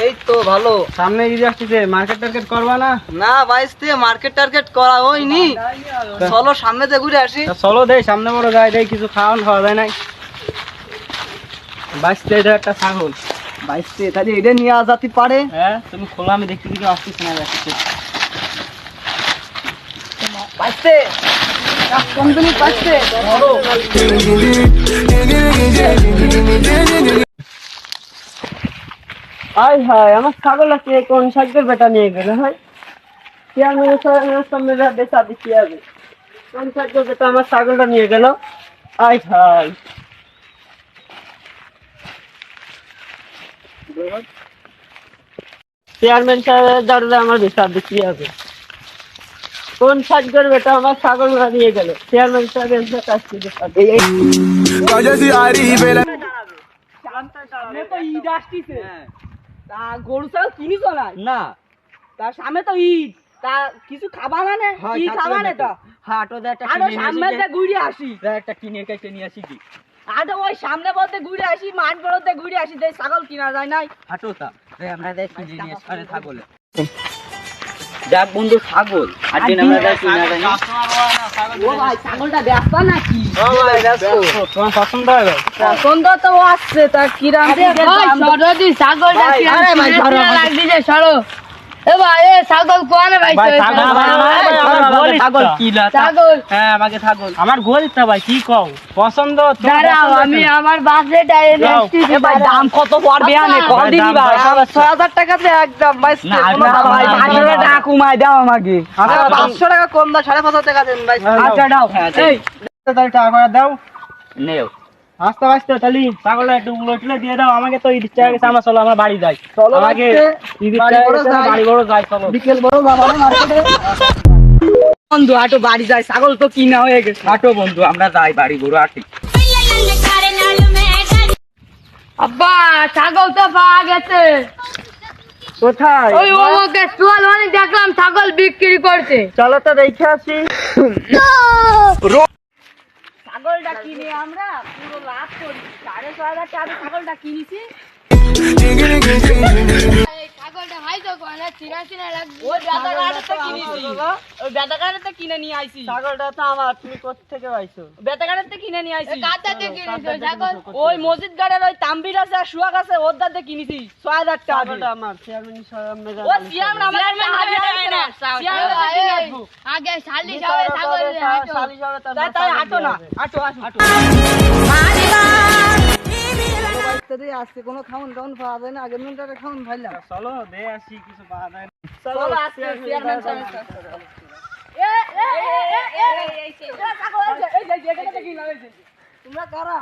এই তো ভালো। সামনে ঈদ আসছে, মার্কেট টার্গেট করবা না? না বাইসতে মার্কেট টার্গেট করা হয়নি, চলো সামনে দিয়ে ঘুরে আসি। চলো দেই সামনে বড় যায়, দেই কিছু খাওয়া যায় নাই। বাইসতে এটা একটা ছাগল। বাইসতে তাহলে এটা নিয়ে যেতে পারে। হ্যাঁ তুমি খোলা, আমি দেখতে দিকে আসতেছি না যাচ্ছে। বাইসতে কোম্পানি বাইসতে ধরো। আয় হায়, আমার ছাগল আছে কোন সাইকেল বেটা নিয়ে গেল? হয় কি আর মেরে সামনে বেচা দিচ্ছি যাবে, কোন সাইকেল বেটা আমার ছাগলটা নিয়ে গেল? আয় হায়, চেয়ারম্যান সাহেবের দরজা আমার বেচা দিচ্ছি যাবে, কোন সাইকেল বেটা আমার ছাগল নিয়ে গেল? চেয়ারম্যান সাহেবের কাছ থেকে সামনে তো ঈদ আসতেছে, তা গরু ছাগল কিনিস না? তার সামনে তো ঈদ, তা কিছু খাবা না? কি খাবা না? তা হাটো দে একটা আরো সামনে দিয়ে ঘুরে আসি, একটা কিনে কেটে নিয়ে আসি। কি আরো ওই সামনে বলতে ঘুরে আসি, মাঠ বলতে ঘুরে আসি, দেখ ছাগল কিনা যায় নাই। হাটো তা আমরা দেখ কিনে নিয়ে আসি ছাগল। যাক বন্ধু, ছাগল আর দিন আমরা দেখ কিনা যায় না। ও ভাই ছাগলটা ব্যস্ত নাকি? ও ভাই ব্যস্ত। তোমার পছন্দ হয় ভাই? পছন্দ তো আসছে, তা কিরাম কি দাম? সরদি ছাগলটা কি আরে ভাই ধরো লাগি যে সরো। এ ভাই এ ছাগল কোন ভাই? ছাগল কি না? ছাগল হ্যাঁ আমাকে ছাগল, আমার গোলটা ভাই কি কও পছন্দ? দাঁড়াও আমি আমার বাসেটা এ ভাই দাম কত পড়বে? আনে কল দিবি ভাই? 6000 টাকাতে একদম ভাই। ভাই 500 টাকা কমাই দাও আমাকে। 500 টাকা কম দাও, 5.5 টাকা দেন ভাই। আচ্ছা দাও। এই টাকা দাও, নেও। আস্তে আস্তে তালি ছাগলটা একটু উলটলে দিয়ে দাও আমাকে। তো ইচ্ছা গেছে আমার, চলো আমার বাড়ি যাই। আমাকে বাড়ি বড় যাই, চলো বিকেল বড় যাবো মার্কেটে। বন্ধু আটো বাড়ি যাই, ছাগল তো কিনা হয়ে গেছে। হাঁটো বন্ধু, আমরা যাই বাড়ি বড় আটি। আব্বা ছাগল তো পাওয়া গেছে। কোথায়? ওই ওকে চুয়াল মানে দেখলাম ছাগল বিক্রি করছে। চলো তো দেখে আসি। ছাগলটা কিনে আমরা পুরো লাভ করি। 6,500 টাকা ছাগলটা কিনেছি। ছাগলটা ভাই তো কোন চিনা চিনা লাগবে। ওই বেতাগাড়িতে কিনেছি, ওই বেতাগাড়িতে কিনে নিয়ে আইছি। ছাগলটা তো আমার, তুমি কোথা থেকে পাইছো? বেতাগাড়িতে কিনে নিয়ে আইছি। কাঁচাতে কিনেছে ছাগল। ওই মসজিদ গাড়ের ওই তাম্বির আছে আর সুয়াগ আছে, ওর দাতে কিনেছি 6,000 টাকা। ছাগলটা আমার, চেয়ারম্যান সাহেব ও সিয়াম আমাদের আগে শালি যাবে ছাগল তাই হাঁটো না, হাঁটো হাঁটো। আজকে কোনো খাওন টাউন পাওয়া যায় না, আগে নুনটাকে খাওন ভাইলাম। চলো দে আসি, কিছু পাওয়া যায় না। চলো আজকে চেয়ারম্যান সাহেব তোমরা কারা?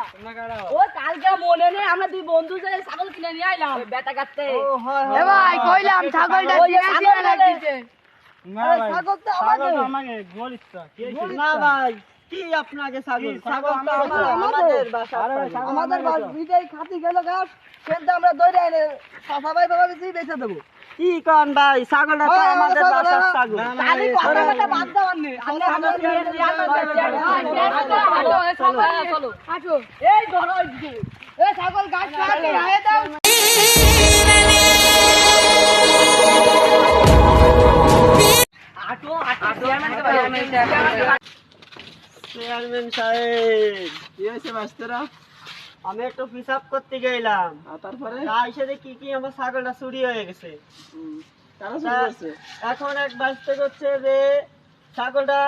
ও কালকে মনে নেই আমরা দুই বন্ধু যে ছাগল কিনে নিয়ে আইলাম বেটা কাটতে। এ ভাই কইলাম ছাগলটা চিনা চিনা লাগছে। না ভাই, ছাগল তো আমাকে গোলিস তো। না ভাই, কি আপনাকে ছাগল? ছাগল তো আমাদের বাসা, আমাদের বিজয় খাতি গেল গাছ সেটা আমরা দৌড়ে এনে সবাই বাবা বেশি বেঁচে দেবো। কি কোন ভাই? ছাগলটা তো আমাদের বাসার ছাগল। খালি কথা কথা বাদ দাও নে। চলো আসো। এই ধরো এইদিকে। এ ছাগল গাছ কাটে আয় দাও। আটো আটো চেয়ারম্যান সাহেব, কি হয়েছে মাস্টারা? আমি একটু হিসাব করতে গেলাম, তারপরে এসে দেখি কি আমার ছাগলটা চুরি হয়ে গেছে। এখন এক বাঁচতে করছে যে ছাগলটা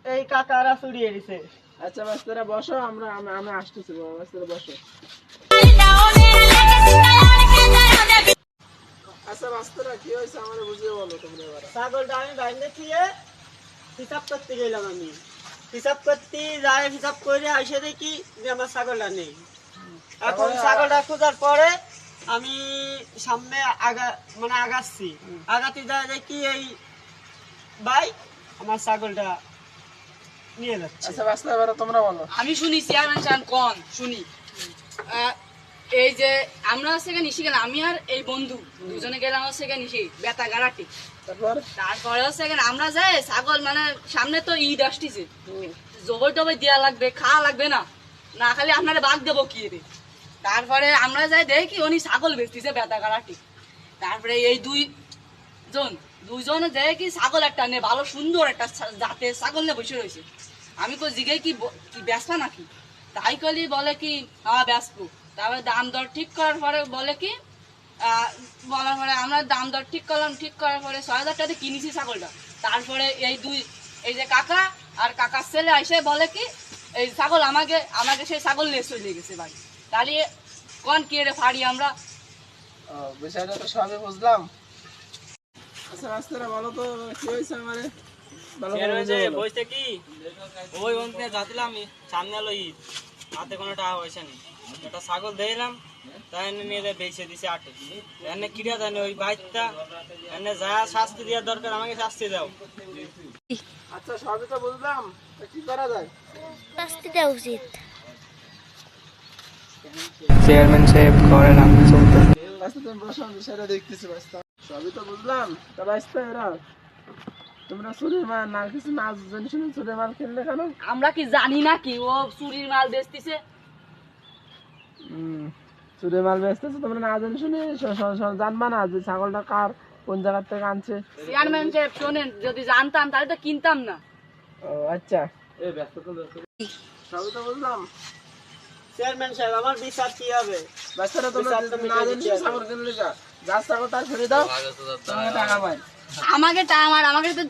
এই কাকারা চুরিয়ে দিছে। আচ্ছা মাস্টারা বসো, আমরা আসতেছি। মাস্টারা বসো। আচ্ছা মাস্টারা কি হয়েছে আমারে বুঝিয়ে বলো তোমরা এবার। ছাগলটা আমি বাইরে দিয়ে হিসাব করতে গেলাম, আমি হিসাব করতে যাই, হিসাব করে এসে দেখি যে আমার ছাগলটা নেই। এখন ছাগলটা খোঁজার পরে আমি সামনে আগাচ্ছি, আগাতে যায় দেখি এই ভাই আমার ছাগলটা নিয়ে যাচ্ছে। আচ্ছা বাস্তব এবার তোমরা বলো। আমি শুনি চেয়ারম্যান সাহেব কোন শুনি এই যে আমরা হচ্ছে গিয়ে নিশি গেলাম, আমি আর এই বন্ধু দুজনে গেলাম হচ্ছে গিয়ে নিশি বেতা গাড়াটি। তারপরে হচ্ছে গিয়ে আমরা যাই ছাগল মানে সামনে তো ঈদ আসতেছে, জবর টবর দেওয়া লাগবে, খাওয়া লাগবে না, না খালি আপনারা বাঘ দেবো কি রে। তারপরে আমরা যাই দেখি উনি ছাগল বেচতেছে বেতা গাড়াটি। তারপরে এই দুইজনে দেখে কি ছাগল একটা নে ভালো সুন্দর একটা জাতের ছাগল নিয়ে বসে রয়েছে। আমি কই জিগে কি বেচবা নাকি, তাই কলি বলে কি হ্যাঁ বেচবো। তারপরে দাম দর ঠিক করার পরে বলে কি বলার পরে আমরা দাম দর ঠিক করলাম, ঠিক করার পরে ৬,০০০ টাকা কিনেছি ছাগলটা। তারপরে এই যে কাকা আর কাকার ছেলে এসে বলে কি এই ছাগল আমাকে সেই ছাগল নিয়ে চলে গেছে বাড়ি। তাহলে কোন কে রে ফাড়ি আমরা। বিষয়টা তো সবই বুঝলাম। আচ্ছা রাস্তাটা বলো তো কি হয়েছে আমারে বসতে কি ওই অন্তে যাচ্ছিলাম, সামনে এলো ঈদ, হাতে কোনো টাকা পয়সা নেই, একটা ছাগল দিলাম, তাই নিয়ে বেঁচে দিছে 8 এনে কিরা জানে ওই বাইকটা এনে যা শাস্তি দেওয়ার দরকার আমাকে শাস্তি দাও। আচ্ছা সবই তো বুঝলাম, তা কি করা যায়? শাস্তি দেওয়া উচিত। চেয়ারম্যান সাহেব করেন আমি চলতে বাস্তা তুমি বসো, বিষয়টা দেখতেছি বাস্তা। সবই তো বুঝলাম, তা বাস্তা এরা তোমরা চুরির মাল না কিছু না জেনে শুনে চুরির মাল কিনলে কেন? আমরা কি জানি না কি ও চুরির মাল বেচতেছে? চুরির মাল বেচতেছে তোমরা না জেনে শুনে জানবা না যে ছাগলটা কার, কোন জায়গা থেকে আনছে? চেয়ারম্যান সাহেব শোনেন, যদি জানতাম তাহলে তো কিনতাম না। ও আচ্ছা, সবই তো বুঝলাম। চেয়ারম্যান সাহেব আমার বিচার কি হবে? বাচ্চারা তোমরা না জেনে শুনে ছাগল কিনলে যা ছাগল তার ছেড়ে দাও, তোমাকে টাকা পাই। আমাকে তো